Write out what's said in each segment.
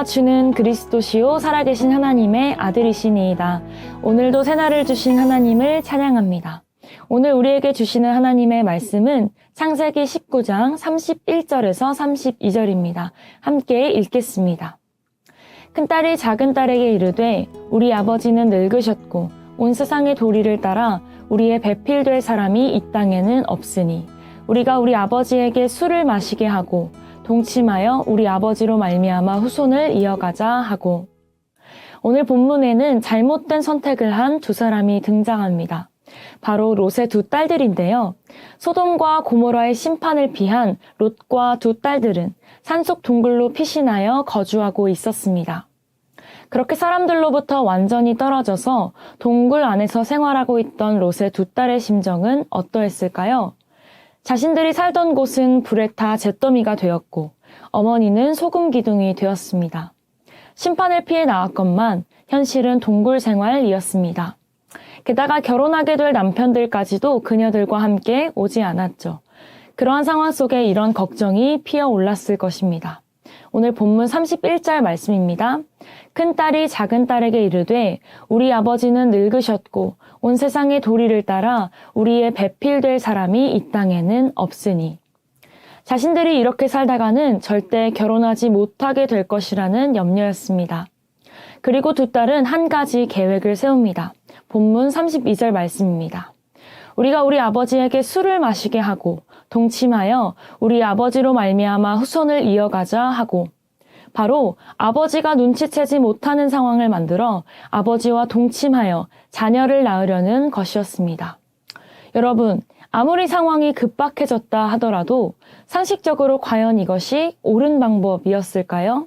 주는 그리스도시요 살아계신 하나님의 아들이시니이다. 오늘도 새날을 주신 하나님을 찬양합니다. 오늘 우리에게 주시는 하나님의 말씀은 창세기 19장 31절에서 32절입니다. 함께 읽겠습니다. 큰딸이 작은딸에게 이르되 우리 아버지는 늙으셨고 온 세상의 도리를 따라 우리의 배필될 사람이 이 땅에는 없으니 우리가 우리 아버지에게 술을 마시게 하고 동침하여 우리 아버지로 말미암아 후손을 이어가자 하고. 오늘 본문에는 잘못된 선택을 한 두 사람이 등장합니다. 바로 롯의 두 딸들인데요. 소돔과 고모라의 심판을 피한 롯과 두 딸들은 산속 동굴로 피신하여 거주하고 있었습니다. 그렇게 사람들로부터 완전히 떨어져서 동굴 안에서 생활하고 있던 롯의 두 딸의 심정은 어떠했을까요? 자신들이 살던 곳은 불에 타 잿더미가 되었고 어머니는 소금 기둥이 되었습니다. 심판을 피해 나왔건만 현실은 동굴 생활이었습니다. 게다가 결혼하게 될 남편들까지도 그녀들과 함께 오지 않았죠. 그러한 상황 속에 이런 걱정이 피어올랐을 것입니다. 오늘 본문 31절 말씀입니다. 큰딸이 작은딸에게 이르되 우리 아버지는 늙으셨고 온 세상의 도리를 따라 우리의 배필될 사람이 이 땅에는 없으니. 자신들이 이렇게 살다가는 절대 결혼하지 못하게 될 것이라는 염려였습니다. 그리고 두 딸은 한 가지 계획을 세웁니다. 본문 32절 말씀입니다. 우리가 우리 아버지에게 술을 마시게 하고 동침하여 우리 아버지로 말미암아 후손을 이어가자 하고. 바로 아버지가 눈치채지 못하는 상황을 만들어 아버지와 동침하여 자녀를 낳으려는 것이었습니다. 여러분, 아무리 상황이 급박해졌다 하더라도 상식적으로 과연 이것이 옳은 방법이었을까요?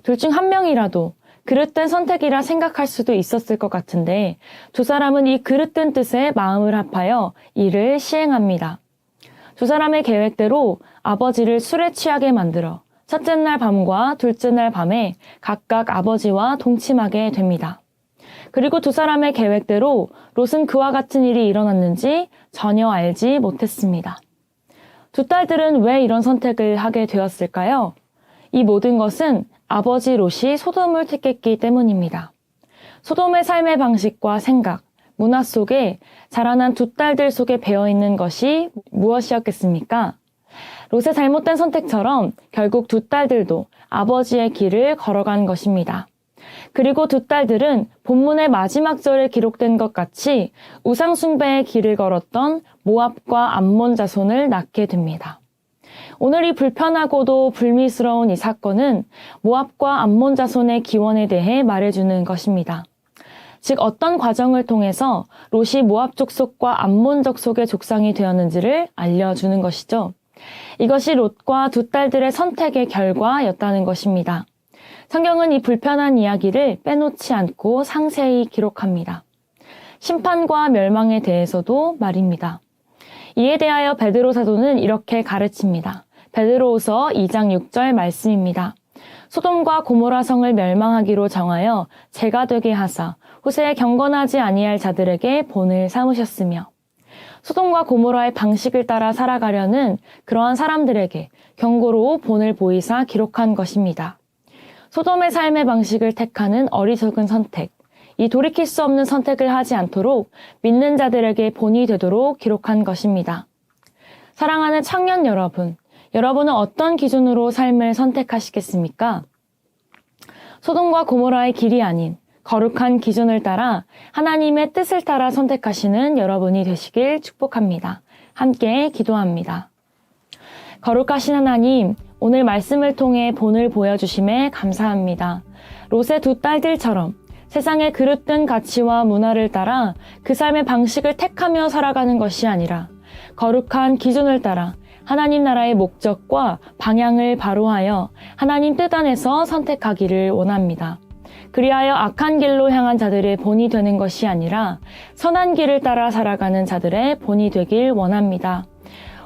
둘 중 한 명이라도 그릇된 선택이라 생각할 수도 있었을 것 같은데 두 사람은 이 그릇된 뜻에 마음을 합하여 이를 시행합니다. 두 사람의 계획대로 아버지를 술에 취하게 만들어 첫째 날 밤과 둘째 날 밤에 각각 아버지와 동침하게 됩니다. 그리고 두 사람의 계획대로 롯은 그와 같은 일이 일어났는지 전혀 알지 못했습니다. 두 딸들은 왜 이런 선택을 하게 되었을까요? 이 모든 것은 아버지 롯이 소돔을 택했기 때문입니다. 소돔의 삶의 방식과 생각, 문화 속에 자라난 두 딸들 속에 배어있는 것이 무엇이었겠습니까? 롯의 잘못된 선택처럼 결국 두 딸들도 아버지의 길을 걸어간 것입니다. 그리고 두 딸들은 본문의 마지막 절에 기록된 것 같이 우상 숭배의 길을 걸었던 모압과 암몬 자손을 낳게 됩니다. 오늘 이 불편하고도 불미스러운 이 사건은 모압과 암몬 자손의 기원에 대해 말해주는 것입니다. 즉 어떤 과정을 통해서 롯이 모압 족속과 암몬 족속의 족상이 되었는지를 알려주는 것이죠. 이것이 롯과 두 딸들의 선택의 결과였다는 것입니다. 성경은 이 불편한 이야기를 빼놓지 않고 상세히 기록합니다. 심판과 멸망에 대해서도 말입니다. 이에 대하여 베드로 사도는 이렇게 가르칩니다. 베드로후서 2장 6절 말씀입니다. 소돔과 고모라 성을 멸망하기로 정하여 재가 되게 하사 후세에 경건하지 아니할 자들에게 본을 삼으셨으며. 소돔과 고모라의 방식을 따라 살아가려는 그러한 사람들에게 경고로 본을 보이사 기록한 것입니다. 소돔의 삶의 방식을 택하는 어리석은 선택, 이 돌이킬 수 없는 선택을 하지 않도록 믿는 자들에게 본이 되도록 기록한 것입니다. 사랑하는 청년 여러분, 여러분은 어떤 기준으로 삶을 선택하시겠습니까? 소돔과 고모라의 길이 아닌 거룩한 기준을 따라 하나님의 뜻을 따라 선택하시는 여러분이 되시길 축복합니다. 함께 기도합니다. 거룩하신 하나님, 오늘 말씀을 통해 본을 보여주심에 감사합니다. 롯의 두 딸들처럼 세상의 그릇된 가치와 문화를 따라 그 삶의 방식을 택하며 살아가는 것이 아니라 거룩한 기준을 따라 하나님 나라의 목적과 방향을 바로하여 하나님 뜻 안에서 선택하기를 원합니다. 그리하여 악한 길로 향한 자들의 본이 되는 것이 아니라 선한 길을 따라 살아가는 자들의 본이 되길 원합니다.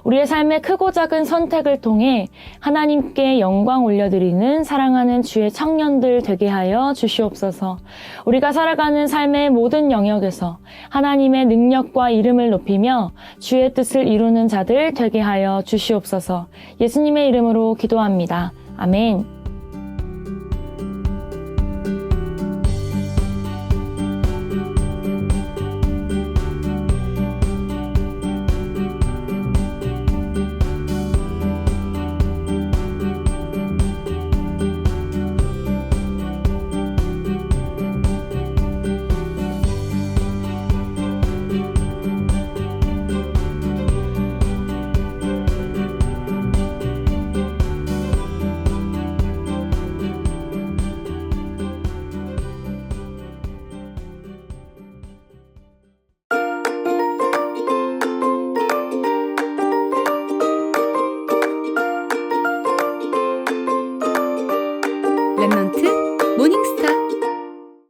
우리의 삶의 크고 작은 선택을 통해 하나님께 영광 올려드리는 사랑하는 주의 청년들 되게 하여 주시옵소서. 우리가 살아가는 삶의 모든 영역에서 하나님의 능력과 이름을 높이며 주의 뜻을 이루는 자들 되게 하여 주시옵소서. 예수님의 이름으로 기도합니다. 아멘.